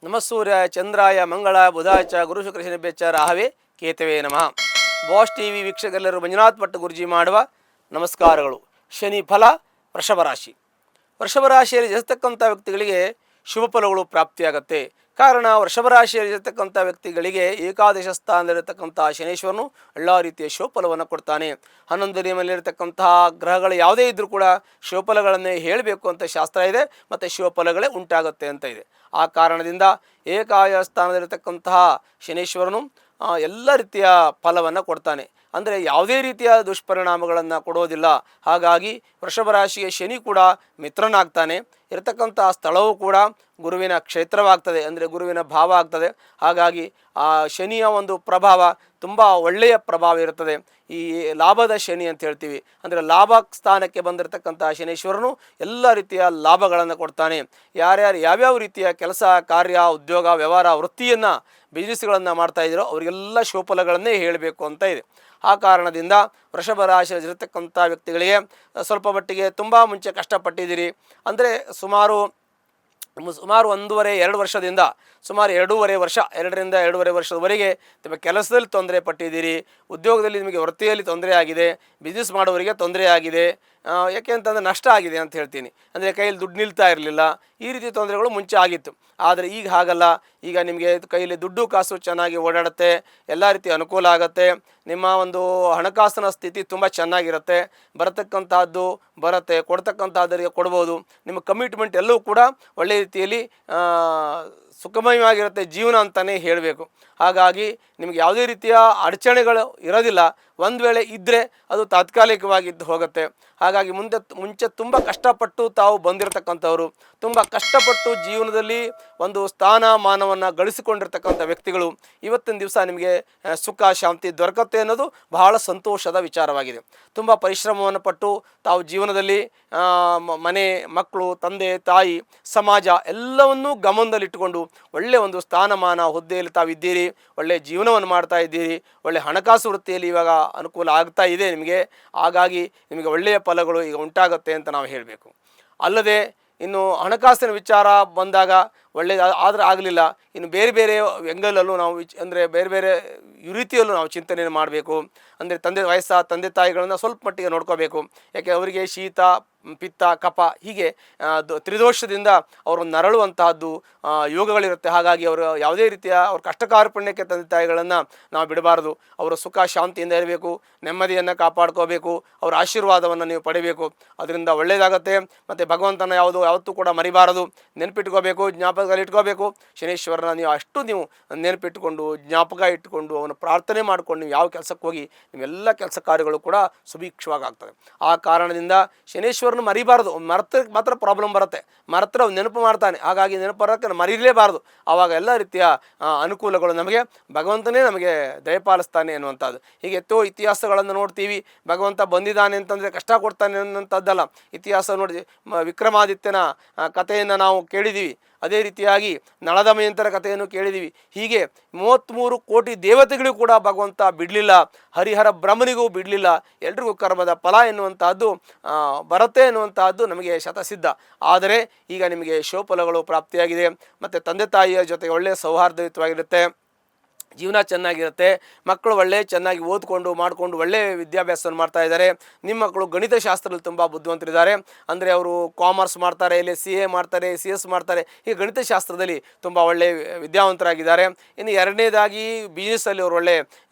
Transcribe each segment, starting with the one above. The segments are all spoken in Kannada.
ನಮಸ್ಸೂರ್ಯಾಯ ಚಂದ್ರಾಯ ಮಂಗಳ ಬುಧಾಚ ಗುರು ಶುಕ್ರ ಶನಿಭ್ಯಚ್ಚ ರಾಹವೇ ಕೇತವೇ ನಮಃ. ಬಾಸ್ ಟಿ ವಿ ವೀಕ್ಷಕರೆಲ್ಲರೂ ಮಂಜುನಾಥ್ ಭಟ್ ಗುರುಜಿ ಮಾಡುವ ನಮಸ್ಕಾರಗಳು. ಶನಿ ಫಲ ವೃಷಭ ರಾಶಿ. ವೃಷಭ ರಾಶಿಯಲ್ಲಿ ಜನಿಸ್ತಕ್ಕಂಥ ವ್ಯಕ್ತಿಗಳಿಗೆ ಶುಭ ಫಲಗಳು ಪ್ರಾಪ್ತಿಯಾಗತ್ತೆ. ಕಾರಣ ವೃಷಭ ರಾಶಿಯಲ್ಲಿ ಇರತಕ್ಕಂಥ ವ್ಯಕ್ತಿಗಳಿಗೆ ಏಕಾದಶ ಸ್ಥಾನದಲ್ಲಿರತಕ್ಕಂಥ ಶನೇಶ್ವರನು ಎಲ್ಲ ರೀತಿಯ ಶುಭಫಲವನ್ನು ಕೊಡ್ತಾನೆ. 11ನೇ ಮನೆಯಲ್ಲಿರತಕ್ಕಂತಹ ಗ್ರಹಗಳು ಯಾವುದೇ ಇದ್ದರೂ ಕೂಡ ಶುಭಫಲಗಳನ್ನೇ ಹೇಳಬೇಕು ಅಂತ ಶಾಸ್ತ್ರ ಇದೆ, ಮತ್ತು ಶುಭಫಲಗಳೇ ಉಂಟಾಗುತ್ತೆ ಅಂತ ಇದೆ. ಆ ಕಾರಣದಿಂದ ಏಕಾದಶ ಸ್ಥಾನದಲ್ಲಿರತಕ್ಕಂತಹ ಶನೇಶ್ವರನು ಎಲ್ಲ ರೀತಿಯ ಫಲವನ್ನು ಕೊಡ್ತಾನೆ. ಅಂದರೆ ಯಾವುದೇ ರೀತಿಯ ದುಷ್ಪರಿಣಾಮಗಳನ್ನು ಕೊಡೋದಿಲ್ಲ. ಹಾಗಾಗಿ ವೃಷಭ ರಾಶಿಗೆ ಶನಿ ಕೂಡ ಮಿತ್ರನಾಗ್ತಾನೆ. ಇರತಕ್ಕಂಥ ಸ್ಥಳವೂ ಕೂಡ ಗುರುವಿನ ಕ್ಷೇತ್ರವಾಗ್ತದೆ, ಅಂದರೆ ಗುರುವಿನ ಭಾವ ಆಗ್ತದೆ. ಹಾಗಾಗಿ ಆ ಶನಿಯ ಒಂದು ಪ್ರಭಾವ ತುಂಬ ಒಳ್ಳೆಯ ಪ್ರಭಾವ ಇರುತ್ತದೆ. ಈ ಲಾಭದ ಶನಿ ಅಂತ ಹೇಳ್ತೀವಿ. ಅಂದರೆ ಲಾಭ ಸ್ಥಾನಕ್ಕೆ ಬಂದಿರತಕ್ಕಂಥ ಶನೀಶ್ವರನು ಎಲ್ಲ ರೀತಿಯ ಲಾಭಗಳನ್ನು ಕೊಡ್ತಾನೆ. ಯಾವ್ಯಾವ ರೀತಿಯ ಕೆಲಸ ಕಾರ್ಯ ಉದ್ಯೋಗ ವ್ಯವಹಾರ ವೃತ್ತಿಯನ್ನು ಬಿಸ್ನೆಸ್ಗಳನ್ನು ಮಾಡ್ತಾಯಿದ್ದೀರೋ ಅವರಿಗೆಲ್ಲ ಶುಭಫಲಗಳನ್ನೇ ಹೇಳಬೇಕು ಅಂತ ಇದೆ. ಆ ಕಾರಣದಿಂದ ವೃಷಭ ರಾಶಿಯಲ್ಲಿರತಕ್ಕಂಥ ವ್ಯಕ್ತಿಗಳಿಗೆ ಸ್ವಲ್ಪ ಮಟ್ಟಿಗೆ ತುಂಬ ಮುಂಚೆ ಕಷ್ಟಪಟ್ಟಿದ್ದೀರಿ. ಅಂದರೆ ಸುಮಾರು 1.5-2 ವರ್ಷದಿಂದ ಸುಮಾರು 2.5 ವರ್ಷ 2ರಿಂದ 2.5 ವರ್ಷದವರೆಗೆ ನಿಮ್ಮ ಕೆಲಸದಲ್ಲಿ ತೊಂದರೆ ಪಟ್ಟಿದ್ದೀರಿ. ಉದ್ಯೋಗದಲ್ಲಿ ನಿಮಗೆ ವೃತ್ತಿಯಲ್ಲಿ ತೊಂದರೆ ಆಗಿದೆ, ಬಿಸ್ನೆಸ್ ಮಾಡೋವರಿಗೆ ತೊಂದರೆ ಆಗಿದೆ. ಯಾಕೆ ಅಂತಂದರೆ ನಷ್ಟ ಆಗಿದೆ ಅಂತ ಹೇಳ್ತೀನಿ. ಅಂದರೆ ಕೈಯಲ್ಲಿ ದುಡ್ಡು ನಿಲ್ತಾ ಇರಲಿಲ್ಲ. ಈ ರೀತಿ ತೊಂದರೆಗಳು ಮುಂಚೆ ಆಗಿತ್ತು. ಆದರೆ ಈಗ ಹಾಗಲ್ಲ. ಈಗ ನಿಮಗೆ ಕೈಯಲ್ಲಿ ದುಡ್ಡು ಕಾಸು ಚೆನ್ನಾಗಿ ಓಡಾಡುತ್ತೆ, ಎಲ್ಲ ರೀತಿ ಅನುಕೂಲ ಆಗುತ್ತೆ. ನಿಮ್ಮ ಒಂದು ಹಣಕಾಸಿನ ಸ್ಥಿತಿ ತುಂಬ ಚೆನ್ನಾಗಿರುತ್ತೆ. ಬರತಕ್ಕಂಥದ್ದು ಬರುತ್ತೆ, ಕೊಡ್ತಕ್ಕಂಥದ್ದರಿಗೆ ಕೊಡ್ಬೋದು. ನಿಮ್ಮ ಕಮಿಟ್ಮೆಂಟ್ ಎಲ್ಲವೂ ಕೂಡ ಒಳ್ಳೆಯ ರೀತಿಯಲ್ಲಿ ಸುಖಮಯವಾಗಿರುತ್ತೆ ಜೀವನ ಅಂತಲೇ ಹೇಳಬೇಕು. ಹಾಗಾಗಿ ನಿಮಗೆ ಯಾವುದೇ ರೀತಿಯ ಅಡಚಣೆಗಳು ಇರೋದಿಲ್ಲ. ಒಂದು ವೇಳೆ ಇದ್ದರೆ ಅದು ತಾತ್ಕಾಲಿಕವಾಗಿದ್ದು ಹೋಗುತ್ತೆ. ಹಾಗಾಗಿ ಮುಂಚೆ ತುಂಬ ಕಷ್ಟಪಟ್ಟು ತಾವು ಬಂದಿರತಕ್ಕಂಥವ್ರು, ತುಂಬ ಕಷ್ಟಪಟ್ಟು ಜೀವನದಲ್ಲಿ ಒಂದು ಸ್ಥಾನಮಾನವನ್ನು ಗಳಿಸಿಕೊಂಡಿರ್ತಕ್ಕಂಥ ವ್ಯಕ್ತಿಗಳು ಇವತ್ತಿನ ದಿವಸ ನಿಮಗೆ ಸುಖ ಶಾಂತಿ ದೊರಕತ್ತೆ ಅನ್ನೋದು ಬಹಳ ಸಂತೋಷದ ವಿಚಾರವಾಗಿದೆ. ತುಂಬ ಪರಿಶ್ರಮವನ್ನು ಪಟ್ಟು ತಾವು ಜೀವನದಲ್ಲಿ ಮನೆ ಮಕ್ಕಳು ತಂದೆ ತಾಯಿ ಸಮಾಜ ಎಲ್ಲವನ್ನೂ ಗಮನದಲ್ಲಿಟ್ಟುಕೊಂಡು ಒಳ್ಳೆಯ ಒಂದು ಸ್ಥಾನಮಾನ ಹುದ್ದೆಯಲ್ಲಿ ತಾವಿದ್ದೀರಿ, ಒಳ್ಳೆಯ ಜೀವನವನ್ನು ಮಾಡ್ತಾ ಇದ್ದೀರಿ, ಒಳ್ಳೆಯ ಹಣಕಾಸು ವೃತ್ತಿಯಲ್ಲಿ ಇವಾಗ ಅನುಕೂಲ ಆಗ್ತಾ ಇದೆ ನಿಮಗೆ. ಹಾಗಾಗಿ ನಿಮಗೆ ಒಳ್ಳೆಯ ಫಲಗಳು ಈಗ ಉಂಟಾಗುತ್ತೆ ಅಂತ ನಾವು ಹೇಳಬೇಕು. ಅಲ್ಲದೆ ಇನ್ನು ಹಣಕಾಸಿನ ವಿಚಾರ ಬಂದಾಗ ಒಳ್ಳೆಯದು ಆದರೆ ಆಗಲಿಲ್ಲ. ಇನ್ನು ಬೇರೆ ಬೇರೆ ವ್ಯಂಗಲಲ್ಲೂ ನಾವು ಅಂದರೆ ಬೇರೆ ಬೇರೆ ರೀತಿಯಲ್ಲೂ ನಾವು ಚಿಂತನೆಯನ್ನು ಮಾಡಬೇಕು. ಅಂದರೆ ತಂದೆ ತಾಯಿಗಳನ್ನು ಸ್ವಲ್ಪ ಮಟ್ಟಿಗೆ ನೋಡ್ಕೋಬೇಕು. ಯಾಕೆ ಅವರಿಗೆ ಶೀತ ಪಿತ್ತ ಕಫ ಹೀಗೆ ತ್ರಿದೋಷದಿಂದ ಅವರು ನರಳುವಂತಹದ್ದು ಯೋಗಗಳಿರುತ್ತೆ. ಹಾಗಾಗಿ ಅವರು ಯಾವುದೇ ರೀತಿಯ ಅವ್ರ ಕಷ್ಟ ಕಾರ್ಪಣ್ಯಕ್ಕೆ ತಂದೆ ತಾಯಿಗಳನ್ನು ನಾವು ಬಿಡಬಾರ್ದು. ಅವರ ಸುಖ ಶಾಂತಿಯಿಂದ ಇರಬೇಕು, ನೆಮ್ಮದಿಯನ್ನು ಕಾಪಾಡ್ಕೋಬೇಕು, ಅವರ ಆಶೀರ್ವಾದವನ್ನು ನೀವು ಪಡಿಬೇಕು. ಅದರಿಂದ ಒಳ್ಳೆಯದಾಗತ್ತೆ. ಮತ್ತು ಭಗವಂತನ ಯಾವತ್ತೂ ಕೂಡ ಮರಿಬಾರದು, ನೆನಪಿಟ್ಕೋಬೇಕು, ಜ್ಞಾಪಕದಲ್ಲಿ ಇಟ್ಕೋಬೇಕು. ಶನೀಶ್ವರನ ನೀವು ನೆನಪಿಟ್ಟುಕೊಂಡು ಜ್ಞಾಪಕ ಇಟ್ಟುಕೊಂಡು ಅವನು ಪ್ರಾರ್ಥನೆ ಮಾಡಿಕೊಂಡು ನೀವು ಯಾವ ಕೆಲಸಕ್ಕೆ ಹೋಗಿ ನಿಮ್ಮೆಲ್ಲ ಕೆಲಸ ಕಾರ್ಯಗಳು ಕೂಡ ಸುಭೀಕ್ಷವಾಗಿ ಆಗ್ತದೆ. ಆ ಕಾರಣದಿಂದ ಶನೀಶ್ವರನ ಮರಿಬಾರ್ದು. ಮಾತ್ರ ಪ್ರಾಬ್ಲಮ್ ಬರುತ್ತೆ. ಮರೆತರೆ ನೆನಪು ಮಾಡ್ತಾನೆ. ಹಾಗಾಗಿ ನೆನಪು ಬರೋಕ್ಕೆ ಮರೀಲೇಬಾರ್ದು. ಆವಾಗ ಎಲ್ಲ ರೀತಿಯ ಅನುಕೂಲಗಳು ನಮಗೆ ಭಗವಂತನೇ ನಮಗೆ ದಯಪಾಲಿಸ್ತಾನೆ ಅನ್ನುವಂಥದ್ದು. ಹೀಗೆ ಇತಿಹಾಸಗಳನ್ನು ನೋಡ್ತೀವಿ. ಭಗವಂತ ಬಂದಿದ್ದಾನೆ ಅಂತಂದರೆ ಕಷ್ಟ ಕೊಡ್ತಾನೆ ಅನ್ನೋಂಥದ್ದಲ್ಲ. ಇತಿಹಾಸ ನೋಡಿ ವಿಕ್ರಮಾದಿತ್ಯನ ಕಥೆಯನ್ನು ನಾವು ಕೇಳಿದ್ದೀವಿ. ಅದೇ ರೀತಿಯಾಗಿ ನಳದಮಯಂತರ ಕಥೆಯನ್ನು ಕೇಳಿದ್ದೀವಿ. ಹೀಗೆ 33 ಕೋಟಿ ದೇವತೆಗಳಿಗೂ ಕೂಡ ಭಗವಂತ ಬಿಡಲಿಲ್ಲ, ಹರಿಹರ ಬ್ರಹ್ಮನಿಗೂ ಬಿಡಲಿಲ್ಲ. ಎಲ್ರಿಗೂ ಕರ್ಮದ ಫಲ ಎನ್ನುವಂತಹದ್ದು ಬರುತ್ತೆ ಎನ್ನುವಂತಹದ್ದು ನಮಗೆ ಶತಸಿದ್ಧ. ಆದರೆ ಈಗ ನಿಮಗೆ ಶುಭಫಲಗಳು ಪ್ರಾಪ್ತಿಯಾಗಿದೆ. ಮತ್ತು ತಂದೆ ತಾಯಿಯ ಜೊತೆ ಒಳ್ಳೆಯ ಸೌಹಾರ್ದಯುತವಾಗಿರುತ್ತೆ, ಜೀವನ ಚೆನ್ನಾಗಿರುತ್ತೆ. ಮಕ್ಕಳು ಚೆನ್ನಾಗಿ ಓದ್ಕೊಂಡು ಮಾಡಿಕೊಂಡು ಒಳ್ಳೆಯ ವಿದ್ಯಾಭ್ಯಾಸವನ್ನು ಮಾಡ್ತಾ ಇದ್ದಾರೆ. ನಿಮ್ಮ ಮಕ್ಕಳು ಗಣಿತಶಾಸ್ತ್ರದಲ್ಲಿ ತುಂಬ ಬುದ್ಧಿವಂತರಿದ್ದಾರೆ. ಅಂದರೆ ಅವರು ಕಾಮರ್ಸ್ ಮಾಡ್ತಾರೆ, ಇಲ್ಲಿ CA ಮಾಡ್ತಾರೆ, CS ಮಾಡ್ತಾರೆ. ಈ ಗಣಿತಶಾಸ್ತ್ರದಲ್ಲಿ ತುಂಬ ಒಳ್ಳೆಯ ವಿದ್ಯಾವಂತರಾಗಿದ್ದಾರೆ. ಇನ್ನು ಎರಡನೇದಾಗಿ ಬಿಸ್ನೆಸ್ಸಲ್ಲಿ ಅವರು ಒಳ್ಳೆಯ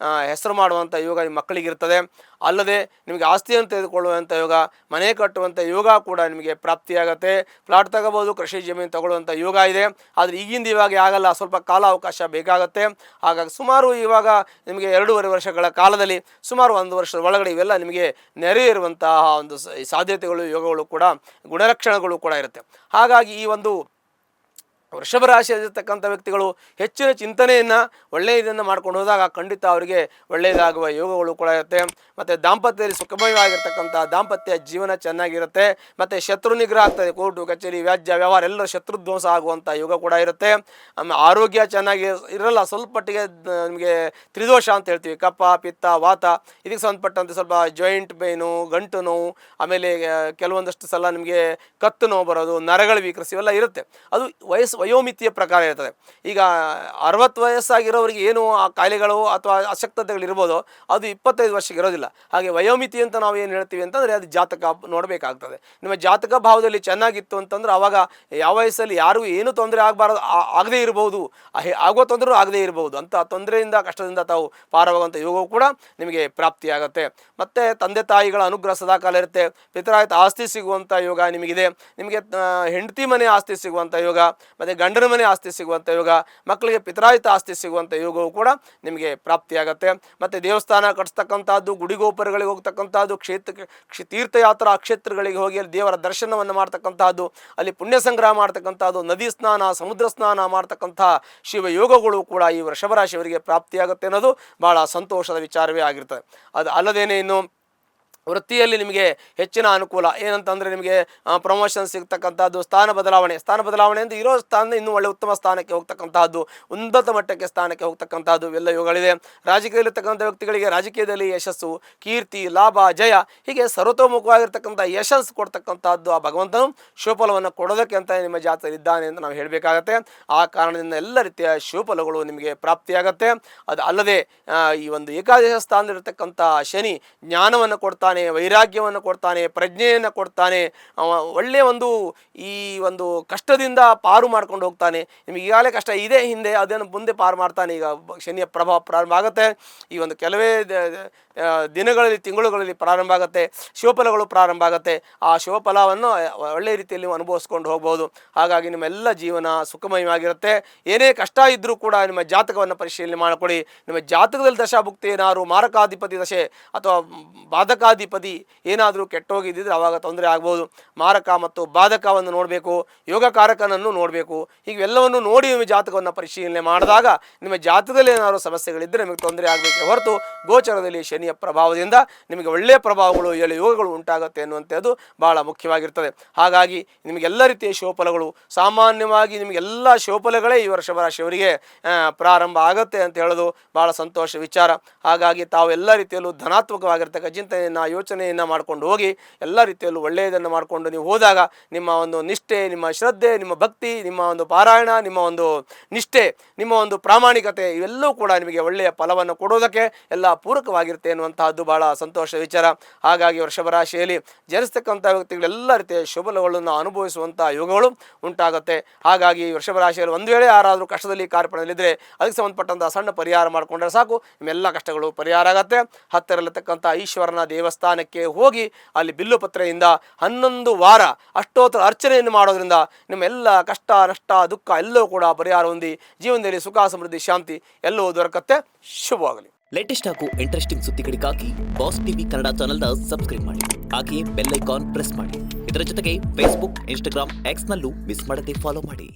ಹೆಸರು ಮಾಡುವಂಥ ಯೋಗ ನಿಮ್ಮ ಮಕ್ಕಳಿಗಿರ್ತದೆ. ಅಲ್ಲದೆ ನಿಮಗೆ ಆಸ್ತಿಯನ್ನು ತೆಗೆದುಕೊಳ್ಳುವಂಥ ಯೋಗ, ಮನೆ ಕಟ್ಟುವಂಥ ಯೋಗ ಕೂಡ ನಿಮಗೆ ಪ್ರಾಪ್ತಿಯಾಗತ್ತೆ. ಫ್ಲಾಟ್ ತಗೋಬೋದು, ಕೃಷಿ ಜಮೀನು ತಗೊಳ್ಳುವಂಥ ಯೋಗ ಇದೆ. ಆದರೆ ಇವಾಗ ಆಗಲ್ಲ, ಸ್ವಲ್ಪ ಕಾಲಾವಕಾಶ ಬೇಕಾಗತ್ತೆ. ಹಾಗಾಗಿ ಸುಮಾರು ಇವಾಗ ನಿಮಗೆ 2.5 ವರ್ಷಗಳ ಕಾಲದಲ್ಲಿ ಸುಮಾರು 1 ವರ್ಷದ ಒಳಗಡೆ ಇವೆಲ್ಲ ನಿಮಗೆ ನೆರವೇರುವಂತಹ ಒಂದು ಸಾಧ್ಯತೆಗಳು ಯೋಗಗಳು ಕೂಡ ಗುಣಲಕ್ಷಣಗಳು ಕೂಡ ಇರುತ್ತೆ. ಹಾಗಾಗಿ ಈ ಒಂದು ವೃಷಭ ರಾಶಿಯಲ್ಲಿರ್ತಕ್ಕಂಥ ವ್ಯಕ್ತಿಗಳು ಹೆಚ್ಚಿನ ಚಿಂತನೆಯನ್ನು ಒಳ್ಳೆಯದನ್ನು ಮಾಡ್ಕೊಂಡು ಹೋದಾಗ ಖಂಡಿತ ಅವರಿಗೆ ಒಳ್ಳೆಯದಾಗುವ ಯೋಗಗಳು ಕೂಡ ಇರುತ್ತೆ. ಮತ್ತು ದಾಂಪತ್ಯದಲ್ಲಿ ಸುಖಮಯವಾಗಿರ್ತಕ್ಕಂಥ ದಾಂಪತ್ಯ ಜೀವನ ಚೆನ್ನಾಗಿರುತ್ತೆ. ಮತ್ತು ಶತ್ರು ನಿಗ್ರಹ ಆಗ್ತದೆ. ಕೋರ್ಟು ಕಚೇರಿ ವ್ಯಾಜ್ಯ ವ್ಯವಹಾರ ಎಲ್ಲ ಶತ್ರುಧ್ವಂಸ ಆಗುವಂಥ ಯೋಗ ಕೂಡ ಇರುತ್ತೆ. ಆರೋಗ್ಯ ಚೆನ್ನಾಗಿ ಇರಲ್ಲ, ಸ್ವಲ್ಪ ಮಟ್ಟಿಗೆ ನಿಮಗೆ ತ್ರಿದೋಷ ಅಂತ ಹೇಳ್ತೀವಿ. ಕಫ ಪಿತ್ತ ವಾತ ಇದಕ್ಕೆ ಸಂಬಂಧಪಟ್ಟಂತೆ ಸ್ವಲ್ಪ ಜಾಯಿಂಟ್ ಪೇನು, ಗಂಟು ನೋವು, ಆಮೇಲೆ ಕೆಲವೊಂದಷ್ಟು ಸಲ ನಿಮಗೆ ಕತ್ತು ನೋವು ಬರೋದು, ನರಗಳ ವೀಕರಿಸಿ ಇವೆಲ್ಲ ಇರುತ್ತೆ. ಅದು ವಯೋಮಿತಿಯ ಪ್ರಕಾರ ಇರ್ತದೆ. ಈಗ 60 ವಯಸ್ಸಾಗಿರೋರಿಗೆ ಏನು ಆ ಕಾಯಿಲೆಗಳು ಅಥವಾ ಅಶಕ್ತತೆಗಳಿರ್ಬೋದು, ಅದು 25 ವರ್ಷಕ್ಕೆ ಇರೋದಿಲ್ಲ. ಹಾಗೆ ವಯೋಮಿತಿ ಅಂತ ನಾವು ಏನು ಹೇಳ್ತೀವಿ ಅಂತಂದರೆ ಅದು ಜಾತಕ ನೋಡಬೇಕಾಗ್ತದೆ. ನಿಮ್ಮ ಜಾತಕ ಭಾವದಲ್ಲಿ ಚೆನ್ನಾಗಿತ್ತು ಅಂತಂದ್ರೆ ಆವಾಗ ಯಾವ ವಯಸ್ಸಲ್ಲಿ ಯಾರಿಗೂ ಏನು ತೊಂದರೆ ಆಗದೇ ಇರಬಹುದು, ಆಗೋ ತೊಂದರೆ ಆಗದೇ ಇರಬಹುದು. ಅಂಥ ತೊಂದರೆಯಿಂದ ಕಷ್ಟದಿಂದ ತಾವು ಪಾರವಾಗುವಂಥ ಯೋಗವು ಕೂಡ ನಿಮಗೆ ಪ್ರಾಪ್ತಿಯಾಗುತ್ತೆ. ಮತ್ತು ತಂದೆ ತಾಯಿಗಳ ಅನುಗ್ರಹ ಸದಾಕಾಲ ಇರುತ್ತೆ. ಪಿತರಾಯಿತ ಆಸ್ತಿ ಸಿಗುವಂಥ ಯೋಗ ನಿಮಗಿದೆ. ನಿಮಗೆ ಹೆಂಡತಿ ಮನೆ ಆಸ್ತಿ ಸಿಗುವಂಥ ಯೋಗ, ಮತ್ತು ಗಂಡನ ಮನೆ ಆಸ್ತಿ ಸಿಗುವಂಥ ಯೋಗ, ಮಕ್ಕಳಿಗೆ ಪಿತರಾಯಿತ ಆಸ್ತಿ ಸಿಗುವಂಥ ಯೋಗವು ಕೂಡ ನಿಮಗೆ ಪ್ರಾಪ್ತಿಯಾಗುತ್ತೆ. ಮತ್ತು ದೇವಸ್ಥಾನ ಕಟ್ಟಿಸ್ತಕ್ಕಂಥದ್ದು, ಗುಡಿಗೋಪುರಗಳಿಗೆ ಹೋಗ್ತಕ್ಕಂಥದ್ದು, ತೀರ್ಥಯಾತ್ರಾ ಕ್ಷೇತ್ರಗಳಿಗೆ ಹೋಗಿ ಅಲ್ಲಿ ದೇವರ ದರ್ಶನವನ್ನು ಮಾಡ್ತಕ್ಕಂಥದ್ದು, ಅಲ್ಲಿ ಪುಣ್ಯ ಸಂಗ್ರಹ ಮಾಡ್ತಕ್ಕಂಥದ್ದು, ನದಿ ಸ್ನಾನ, ಸಮುದ್ರ ಸ್ನಾನ ಮಾಡ್ತಕ್ಕಂಥ ಶಿವಯೋಗಗಳು ಕೂಡ ಈ ವೃಷಭ ರಾಶಿಯವರಿಗೆ ಪ್ರಾಪ್ತಿಯಾಗುತ್ತೆ ಅನ್ನೋದು ಭಾಳ ಸಂತೋಷದ ವಿಚಾರವೇ ಆಗಿರ್ತದೆ. ಅದು ಅಲ್ಲದೇನೆ ಇನ್ನು ವೃತ್ತಿಯಲ್ಲಿ ನಿಮಗೆ ಹೆಚ್ಚಿನ ಅನುಕೂಲ ಏನಂತಂದರೆ ನಿಮಗೆ ಪ್ರಮೋಷನ್ ಸಿಗ್ತಕ್ಕಂಥದ್ದು, ಸ್ಥಾನ ಬದಲಾವಣೆ ಅಂದರೆ ಇರೋ ಸ್ಥಾನದಿಂದ ಇನ್ನೂ ಒಳ್ಳೆ ಉತ್ತಮ ಸ್ಥಾನಕ್ಕೆ ಹೋಗ್ತಕ್ಕಂಥದ್ದು, ಉನ್ನತ ಮಟ್ಟಕ್ಕೆ ಸ್ಥಾನಕ್ಕೆ ಹೋಗ್ತಕ್ಕಂಥದ್ದು ಇವೆಲ್ಲ ಯೋಗಗಳಿದೆ. ರಾಜಕೀಯದಲ್ಲಿರ್ತಕ್ಕಂಥ ವ್ಯಕ್ತಿಗಳಿಗೆ ರಾಜಕೀಯದಲ್ಲಿ ಯಶಸ್ಸು, ಕೀರ್ತಿ, ಲಾಭ, ಜಯ ಹೀಗೆ ಸರ್ವತೋಮುಖವಾಗಿರ್ತಕ್ಕಂಥ ಯಶಸ್ಸು ಕೊಡ್ತಕ್ಕಂಥದ್ದು ಆ ಭಗವಂತನು ಶಿವಫಲವನ್ನು ಕೊಡೋದಕ್ಕೆ ಅಂತ ನಿಮ್ಮ ಜಾತಕದಲ್ಲಿದ್ದಾನೆ ಅಂತ ನಾವು ಹೇಳಬೇಕಾಗತ್ತೆ. ಆ ಕಾರಣದಿಂದ ಎಲ್ಲ ರೀತಿಯ ಶಿವಫಲಗಳು ನಿಮಗೆ ಪ್ರಾಪ್ತಿಯಾಗತ್ತೆ. ಅದು ಅಲ್ಲದೆ ಈ ಒಂದು ಏಕಾದಶ ಸ್ಥಾನದಲ್ಲಿರ್ತಕ್ಕಂಥ ಶನಿ ಜ್ಞಾನವನ್ನು ಕೊಡ್ತಾನೆ, ವೈರಾಗ್ಯವನ್ನು ಕೊಡ್ತಾನೆ, ಪ್ರಜ್ಞೆಯನ್ನು ಕೊಡ್ತಾನೆ, ಒಳ್ಳೆಯ ಈ ಒಂದು ಕಷ್ಟದಿಂದ ಪಾರು ಮಾಡ್ಕೊಂಡು ಹೋಗ್ತಾನೆ. ನಿಮಗೆ ಈಗಾಗಲೇ ಕಷ್ಟ ಇದೆ ಹಿಂದೆ, ಅದನ್ನು ಮುಂದೆ ಪಾರು ಮಾಡ್ತಾನೆ. ಈಗ ಶನಿಯ ಪ್ರಭಾವ ಪ್ರಾರಂಭ ಆಗುತ್ತೆ. ಈ ಒಂದು ಕೆಲವೇ ದಿನಗಳಲ್ಲಿ, ತಿಂಗಳುಗಳಲ್ಲಿ ಪ್ರಾರಂಭ ಆಗುತ್ತೆ, ಶಿವಫಲಗಳು ಪ್ರಾರಂಭ ಆಗುತ್ತೆ. ಆ ಶಿವಫಲವನ್ನು ಒಳ್ಳೆಯ ರೀತಿಯಲ್ಲಿ ನೀವು ಅನುಭವಿಸ್ಕೊಂಡು ಹೋಗ್ಬೋದು. ಹಾಗಾಗಿ ನಿಮ್ಮೆಲ್ಲ ಜೀವನ ಸುಖಮಯವಾಗಿರುತ್ತೆ. ಏನೇ ಕಷ್ಟ ಇದ್ದರೂ ಕೂಡ ನಿಮ್ಮ ಜಾತಕವನ್ನು ಪರಿಶೀಲನೆ ಮಾಡಿಕೊಡಿ. ನಿಮ್ಮ ಜಾತಕದಲ್ಲಿ ದಶಾಭುಕ್ತಿ ಏನಾದ್ರು ಮಾರಕಾಧಿಪತಿ ದಶೆ ಅಥವಾ ಬಾಧಕಾಧಿಪತಿ ಏನಾದರೂ ಕೆಟ್ಟೋಗಿದ್ದರೆ ಆವಾಗ ತೊಂದರೆ ಆಗ್ಬೋದು. ಮಾರಕ ಮತ್ತು ಬಾಧಕವನ್ನು ನೋಡಬೇಕು, ಯೋಗಕಾರಕನನ್ನು ನೋಡಬೇಕು. ಹೀಗೆಲ್ಲವನ್ನು ನೋಡಿ ನಿಮ್ಮ ಜಾತಕವನ್ನು ಪರಿಶೀಲನೆ ಮಾಡಿದಾಗ ನಿಮ್ಮ ಜಾತಕದಲ್ಲಿ ಏನಾದರೂ ಸಮಸ್ಯೆಗಳಿದ್ದರೆ ನಿಮಗೆ ತೊಂದರೆ ಆಗಬೇಕೆ ಹೊರತು ಗೋಚರದಲ್ಲಿ ಶನಿಯ ಪ್ರಭಾವದಿಂದ ನಿಮಗೆ ಒಳ್ಳೆಯ ಪ್ರಭಾವಗಳು, 7 ಯೋಗಗಳು ಉಂಟಾಗುತ್ತೆ ಅನ್ನುವಂಥದ್ದು ಭಾಳ ಮುಖ್ಯವಾಗಿರ್ತದೆ. ಹಾಗಾಗಿ ನಿಮಗೆಲ್ಲ ರೀತಿಯ ಶಿವಫಲಗಳು, ಸಾಮಾನ್ಯವಾಗಿ ನಿಮಗೆಲ್ಲ ಶಿವಫಲಗಳೇ ಈ ವೃಷಭ ರಾಶಿಯವರಿಗೆ ಪ್ರಾರಂಭ ಆಗುತ್ತೆ ಅಂತ ಹೇಳೋದು ಭಾಳ ಸಂತೋಷ ವಿಚಾರ. ಹಾಗಾಗಿ ತಾವು ಎಲ್ಲ ರೀತಿಯಲ್ಲೂ ಧನಾತ್ಮಕವಾಗಿರ್ತಕ್ಕ ಚಿಂತನೆಯನ್ನು, ಯೋಚನೆಯನ್ನು ಮಾಡ್ಕೊಂಡು ಹೋಗಿ ಎಲ್ಲ ರೀತಿಯಲ್ಲೂ ಒಳ್ಳೆಯದನ್ನು ಮಾಡಿಕೊಂಡು ನೀವು ಹೋದಾಗ ನಿಮ್ಮ ಒಂದು ನಿಷ್ಠೆ, ನಿಮ್ಮ ಶ್ರದ್ಧೆ, ನಿಮ್ಮ ಭಕ್ತಿ, ನಿಮ್ಮ ಒಂದು ಪಾರಾಯಣ, ನಿಮ್ಮ ಒಂದು ನಿಷ್ಠೆ, ನಿಮ್ಮ ಒಂದು ಪ್ರಾಮಾಣಿಕತೆ ಇವೆಲ್ಲವೂ ಕೂಡ ನಿಮಗೆ ಒಳ್ಳೆಯ ಫಲವನ್ನು ಕೊಡೋದಕ್ಕೆ ಎಲ್ಲ ಪೂರಕವಾಗಿರುತ್ತೆ ಎನ್ನುವಂತಹದ್ದು ಬಹಳ ಸಂತೋಷ ವಿಚಾರ. ಹಾಗಾಗಿ ವೃಷಭ ರಾಶಿಯಲ್ಲಿ ಜನಿಸ್ತಕ್ಕಂಥ ವ್ಯಕ್ತಿಗಳೆಲ್ಲ ರೀತಿಯ ಶುಭಗಳನ್ನು ಅನುಭವಿಸುವಂಥ ಯೋಗಗಳು ಉಂಟಾಗುತ್ತೆ. ಹಾಗಾಗಿ ವೃಷಭ ರಾಶಿಯಲ್ಲಿ ಒಂದು ವೇಳೆ ಯಾರಾದರೂ ಕಷ್ಟದಲ್ಲಿ ಕಾರ್ಪಣ್ಯದಲ್ಲಿದ್ದರೆ ಅದಕ್ಕೆ ಸಂಬಂಧಪಟ್ಟಂಥ ಸಣ್ಣ ಪರಿಹಾರ ಮಾಡಿಕೊಂಡ್ರೆ ಸಾಕು, ನಿಮ್ಮೆಲ್ಲ ಕಷ್ಟಗಳು ಪರಿಹಾರ ಆಗುತ್ತೆ. ಹತ್ತಿರಲ್ಲಿರ್ತಕ್ಕಂಥ ಈಶ್ವರನ ದೇವಸ್ಥಾನಕ್ಕೆ ಹೋಗಿ ಅಲ್ಲಿ ಬಿಲ್ಲುಪತ್ರೆಯಿಂದ 11 ವಾರ ಅಷ್ಟೋತ್ತರ ಅರ್ಚನೆಯನ್ನು ಮಾಡೋದ್ರಿಂದ ನಿಮ್ಮೆಲ್ಲ ಕಷ್ಟ, ನಷ್ಟ, ದುಃಖ ಎಲ್ಲವೂ ಕೂಡ ಪರಿಹಾರ ಹೊಂದಿ ಜೀವನದಲ್ಲಿ ಸುಖ, ಸಮೃದ್ಧಿ, ಶಾಂತಿ ಎಲ್ಲವೂ ದೊರಕುತ್ತೆ. ಶುಭವಾಗಲಿ. ಲೇಟೆಸ್ಟ್ ಹಾಗೂ ಇಂಟ್ರೆಸ್ಟಿಂಗ್ ಸುದ್ದಿಗಳಿಗಾಗಿ ಬಾಸ್ ಟಿವಿ ಕನ್ನಡ ಚಾನೆಲ್ನ ಸಬ್ಸ್ಕ್ರೈಬ್ ಮಾಡಿ. ಹಾಗೆಯೇ ಬೆಲ್ ಐಕಾನ್ ಪ್ರೆಸ್ ಮಾಡಿ. ಇದರ ಜೊತೆಗೆ ಫೇಸ್ಬುಕ್, ಇನ್ಸ್ಟಾಗ್ರಾಮ್, ಎಕ್ಸ್ನಲ್ಲೂ ಮಿಸ್ ಮಾಡದೆ ಫಾಲೋ ಮಾಡಿ.